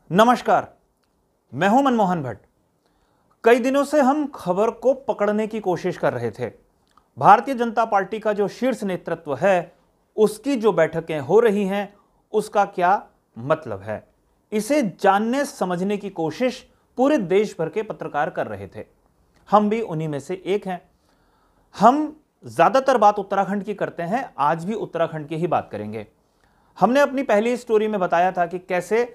नमस्कार, मैं हूं मनमोहन भट्ट। कई दिनों से हम खबर को पकड़ने की कोशिश कर रहे थे। भारतीय जनता पार्टी का जो शीर्ष नेतृत्व है, उसकी जो बैठकें हो रही हैं, उसका क्या मतलब है, इसे जानने समझने की कोशिश पूरे देश भर के पत्रकार कर रहे थे। हम भी उन्हीं में से एक हैं। हम ज्यादातर बात उत्तराखंड की करते हैं, आज भी उत्तराखंड की ही बात करेंगे। हमने अपनी पहली स्टोरी में बताया था कि कैसे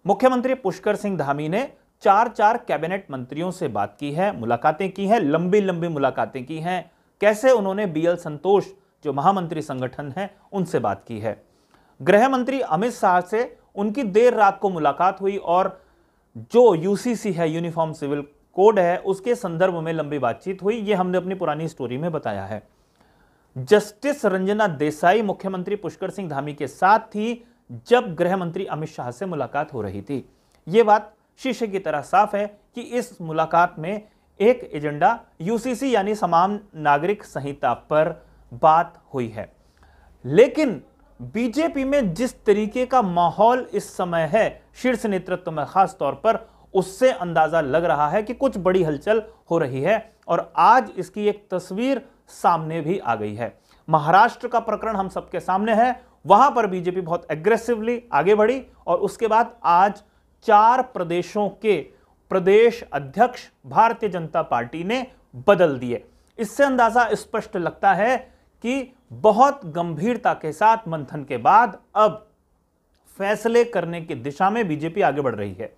मुख्यमंत्री पुष्कर सिंह धामी ने चार कैबिनेट मंत्रियों से बात की है, मुलाकातें की हैं, लंबी लंबी मुलाकातें की हैं। कैसे उन्होंने बीएल संतोष जो महामंत्री संगठन है उनसे बात की है। गृह मंत्री अमित शाह से उनकी देर रात को मुलाकात हुई और जो यूसीसी है, यूनिफॉर्म सिविल कोड है, उसके संदर्भ में लंबी बातचीत हुई। यह हमने अपनी पुरानी स्टोरी में बताया है। जस्टिस रंजना देसाई मुख्यमंत्री पुष्कर सिंह धामी के साथ थी जब गृह मंत्री अमित शाह से मुलाकात हो रही थी। यह बात शीशे की तरह साफ है कि इस मुलाकात में एक एजेंडा यूसीसी यानी समान नागरिक संहिता पर बात हुई है। लेकिन बीजेपी में जिस तरीके का माहौल इस समय है, शीर्ष नेतृत्व में खास तौर पर, उससे अंदाजा लग रहा है कि कुछ बड़ी हलचल हो रही है और आज इसकी एक तस्वीर सामने भी आ गई है। महाराष्ट्र का प्रकरण हम सबके सामने है। वहां पर बीजेपी बहुत एग्रेसिवली आगे बढ़ी और उसके बाद आज 4 प्रदेशों के प्रदेश अध्यक्ष भारतीय जनता पार्टी ने बदल दिए। इससे अंदाजा स्पष्ट लगता है कि बहुत गंभीरता के साथ मंथन के बाद अब फैसले करने की दिशा में बीजेपी आगे बढ़ रही है।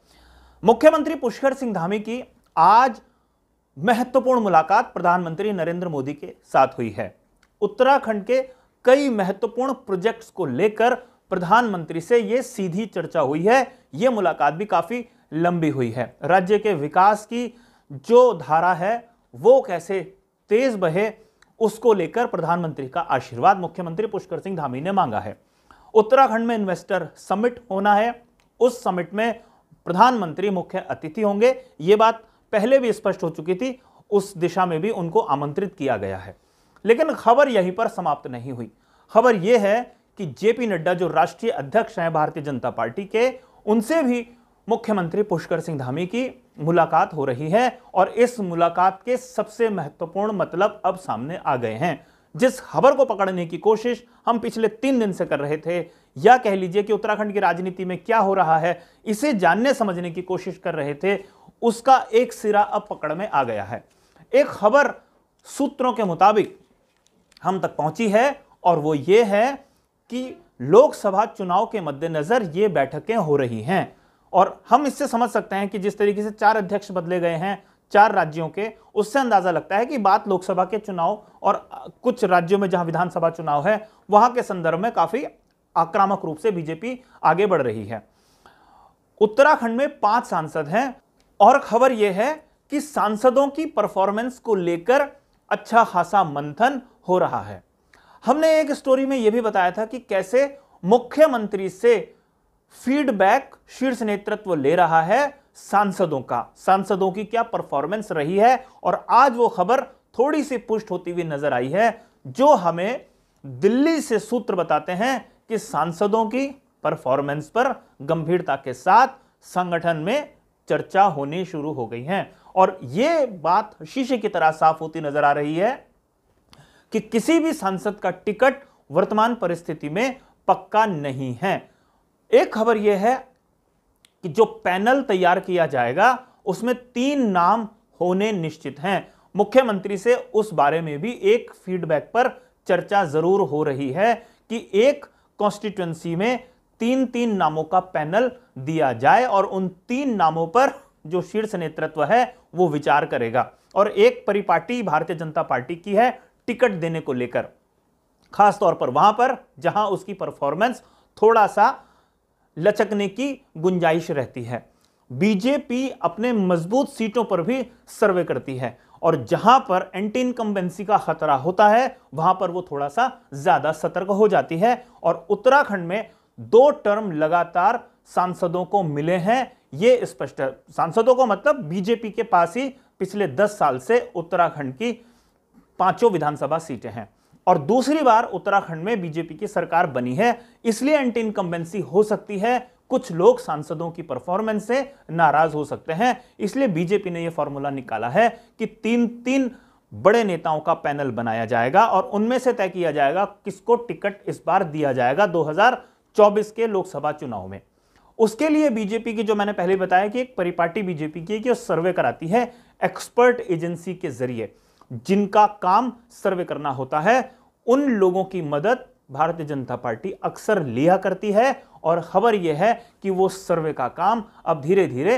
मुख्यमंत्री पुष्कर सिंह धामी की आज महत्वपूर्ण मुलाकात प्रधानमंत्री नरेंद्र मोदी के साथ हुई है। उत्तराखंड के कई महत्वपूर्ण प्रोजेक्ट्स को लेकर प्रधानमंत्री से यह सीधी चर्चा हुई है। यह मुलाकात भी काफी लंबी हुई है। राज्य के विकास की जो धारा है वो कैसे तेज बहे, उसको लेकर प्रधानमंत्री का आशीर्वाद मुख्यमंत्री पुष्कर सिंह धामी ने मांगा है। उत्तराखंड में इन्वेस्टर समिट होना है। उस समिट में प्रधानमंत्री मुख्य अतिथि होंगे। यह बात पहले भी स्पष्ट हो चुकी थी। उस दिशा में भी उनको आमंत्रित किया गया है। लेकिन खबर यहीं पर समाप्त नहीं हुई। खबर यह है कि जेपी नड्डा जो राष्ट्रीय अध्यक्ष हैं भारतीय जनता पार्टी के, उनसे भी मुख्यमंत्री पुष्कर सिंह धामी की मुलाकात हो रही है और इस मुलाकात के सबसे महत्वपूर्ण मतलब अब सामने आ गए हैं। जिस खबर को पकड़ने की कोशिश हम पिछले 3 दिन से कर रहे थे, या कह लीजिए कि उत्तराखंड की राजनीति में क्या हो रहा है, इसे जानने समझने की कोशिश कर रहे थे, उसका एक सिरा अब पकड़ में आ गया है। एक खबर सूत्रों के मुताबिक हम तक पहुंची है और वो ये है कि लोकसभा चुनाव के मद्देनजर ये बैठकें हो रही हैं और हम इससे समझ सकते हैं कि जिस तरीके से 4 अध्यक्ष बदले गए हैं 4 राज्यों के, उससे अंदाजा लगता है कि बात लोकसभा के चुनाव और कुछ राज्यों में जहां विधानसभा चुनाव है वहां के संदर्भ में काफी आक्रामक रूप से बीजेपी आगे बढ़ रही है। उत्तराखंड में 5 सांसद हैं और खबर यह है कि सांसदों की परफॉर्मेंस को लेकर अच्छा खासा मंथन हो रहा है। हमने एक स्टोरी में यह भी बताया था कि कैसे मुख्यमंत्री से फीडबैक शीर्ष नेतृत्व ले रहा है सांसदों की क्या परफॉर्मेंस रही है और आज वो खबर थोड़ी सी पुष्ट होती हुई नजर आई है, जो हमें दिल्ली से सूत्र बताते हैं कि सांसदों की परफॉर्मेंस पर गंभीरता के साथ संगठन में चर्चा होनी शुरू हो गई है और यह बात शीशे की तरह साफ होती नजर आ रही है कि किसी भी सांसद का टिकट वर्तमान परिस्थिति में पक्का नहीं है। एक खबर यह है कि जो पैनल तैयार किया जाएगा उसमें 3 नाम होने निश्चित हैं। मुख्यमंत्री से उस बारे में भी एक फीडबैक पर चर्चा जरूर हो रही है कि एक कॉन्स्टिट्यूएंसी में 3 नामों का पैनल दिया जाए और उन 3 नामों पर जो शीर्ष नेतृत्व है वो विचार करेगा और एक परिपाटी भारतीय जनता पार्टी की है टिकट देने को लेकर, खास तौर पर वहां पर जहां उसकी परफॉर्मेंस थोड़ा सा लचकने की गुंजाइश रहती है। बीजेपी अपने मजबूत सीटों पर भी सर्वे करती है और जहां पर एंटी इनकम्बेंसी का खतरा होता है वहां पर वो थोड़ा सा ज्यादा सतर्क हो जाती है और उत्तराखंड में 2 टर्म लगातार सांसदों को मिले हैं। ये स्पष्ट है, सांसदों को मतलब बीजेपी के पास ही पिछले 10 साल से उत्तराखंड की 5 विधानसभा सीटें हैं और दूसरी बार उत्तराखंड में बीजेपी की सरकार बनी है, इसलिए एंटी इनकम्बेंसी हो सकती है। कुछ लोग सांसदों की परफॉर्मेंस से नाराज हो सकते हैं। इसलिए बीजेपी ने यह फॉर्मूला निकाला है कि 3-3 बड़े नेताओं का पैनल बनाया जाएगा और उनमें से तय किया जाएगा किसको टिकट इस बार दिया जाएगा 2024 के लोकसभा चुनाव में। उसके लिए बीजेपी की, जो मैंने पहले बताया कि एक परिपाटी बीजेपी की कि सर्वे कराती है एक्सपर्ट एजेंसी के जरिए, जिनका काम सर्वे करना होता है। उन लोगों की मदद भारतीय जनता पार्टी अक्सर लिया करती है और खबर यह है कि वो सर्वे का काम अब धीरे धीरे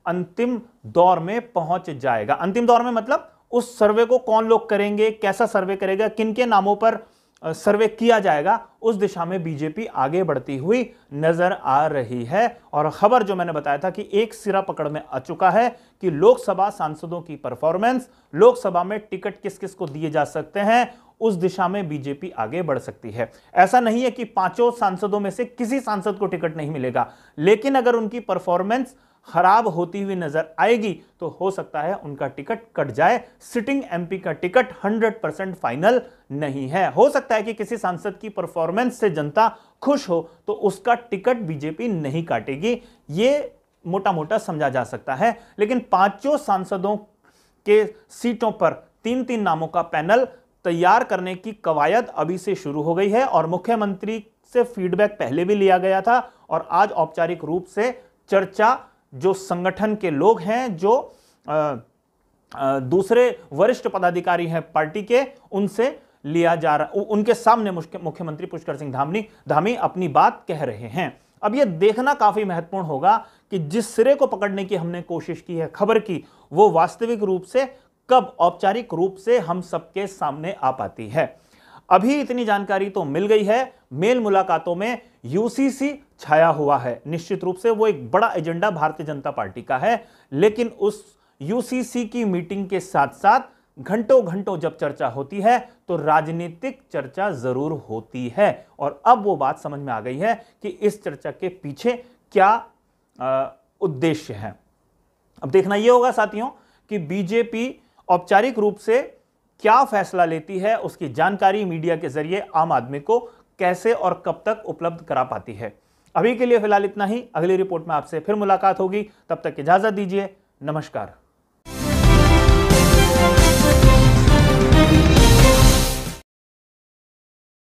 अंतिम दौर में पहुंच जाएगा। अंतिम दौर में मतलब उस सर्वे को कौन लोग करेंगे, कैसा सर्वे करेगा, किन के नामों पर सर्वे किया जाएगा, उस दिशा में बीजेपी आगे बढ़ती हुई नजर आ रही है। और खबर जो मैंने बताया था कि एक सिरा पकड़ में आ चुका है कि लोकसभा सांसदों की परफॉर्मेंस, लोकसभा में टिकट किस किस को दिए जा सकते हैं, उस दिशा में बीजेपी आगे बढ़ सकती है। ऐसा नहीं है कि 5 सांसदों में से किसी सांसद को टिकट नहीं मिलेगा, लेकिन अगर उनकी परफॉर्मेंस खराब होती हुई नजर आएगी तो हो सकता है उनका टिकट कट जाए। सिटिंग एमपी का टिकट 100% फाइनल नहीं है। हो सकता है कि किसी सांसद की परफॉर्मेंस से जनता खुश हो तो उसका टिकट बीजेपी नहीं काटेगी, यह मोटा मोटा समझा जा सकता है। लेकिन 5 सांसदों के सीटों पर 3-3 नामों का पैनल तैयार करने की कवायद अभी से शुरू हो गई है और मुख्यमंत्री से फीडबैक पहले भी लिया गया था और आज औपचारिक रूप से चर्चा जो संगठन के लोग हैं, जो दूसरे वरिष्ठ पदाधिकारी हैं पार्टी के, उनसे लिया जा रहा, उनके सामने मुख्यमंत्री पुष्कर सिंह धामी अपनी बात कह रहे हैं। अब यह देखना काफी महत्वपूर्ण होगा कि जिस सिरे को पकड़ने की हमने कोशिश की है खबर की, वो वास्तविक रूप से कब औपचारिक रूप से हम सबके सामने आ पाती है। अभी इतनी जानकारी तो मिल गई है, मेल मुलाकातों में यूसीसी छाया हुआ है। निश्चित रूप से वो एक बड़ा एजेंडा भारतीय जनता पार्टी का है, लेकिन उस यूसीसी की मीटिंग के साथ साथ घंटों घंटों जब चर्चा होती है तो राजनीतिक चर्चा जरूर होती है। और अब वो बात समझ में आ गई है कि इस चर्चा के पीछे क्या उद्देश्य है। अब देखना यह होगा साथियों कि बीजेपी औपचारिक रूप से क्या फैसला लेती है, उसकी जानकारी मीडिया के जरिए आम आदमी को कैसे और कब तक उपलब्ध करा पाती है। अभी के लिए फिलहाल इतना ही। अगली रिपोर्ट में आपसे फिर मुलाकात होगी, तब तक इजाजत दीजिए। नमस्कार।